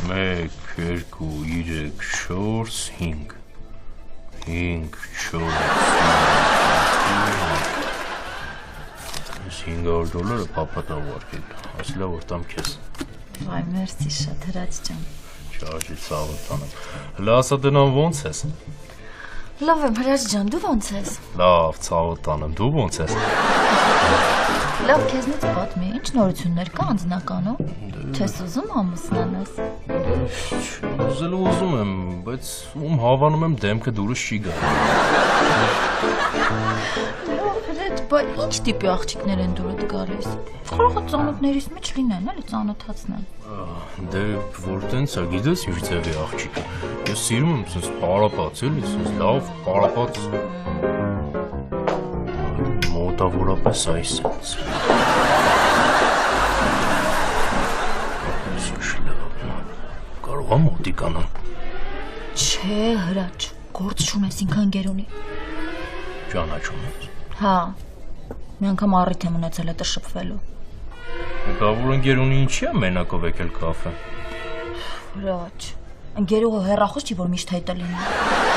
1, 2, 3, 4, 5 5, 4, 500 դոլարը պապատա վարկել, ասիլա որ տամ քեզ։ Վայ, մերսի շատ հրաչ ջան։ Չարժի ցավը տանեմ։ Հլա ասա դնան ոնց ես։ Լավ եմ, հրաչ ջան, դու ոնց ես։ Լավ, ցավը տանեմ, դու ոնց ես։ Լավ, քեզնից պատմի, ինչ նորություններ կա անձնականում։ Չես ուզում ամուսնանաս։ Ուզելու ուզում եմ, բայց ում հավանում եմ դեմքը դուրս չի գա։ Լավ, հրաչ, բա ինչ տիպի աղջիկներ են դուրդ գալիս։ Կարող է ծանոթներիս մեջ լինեն, էլի ծանոթացնեն։ Դե որ տենց է, գիտես ինչ ձևի աղջիկ։ Ես սիրում եմ սենց պարապած, էլի, սենց լավ պարապած։ Մոտավորապես այս սենց։ Կարող է մոտիկանամ։ Չէ, հրաչ, գործ չունես ինքան գերունի։ Ճանաչում ես։ Հա, մի անգամ առիթ եմ ունեցել հետը շփվելու։ Գավոր ընկերունի ինչի է մենակով եկել կաֆե։ Հրաչ, ընկերուհը հեռախոս չի, որ միշտ հետը լինի։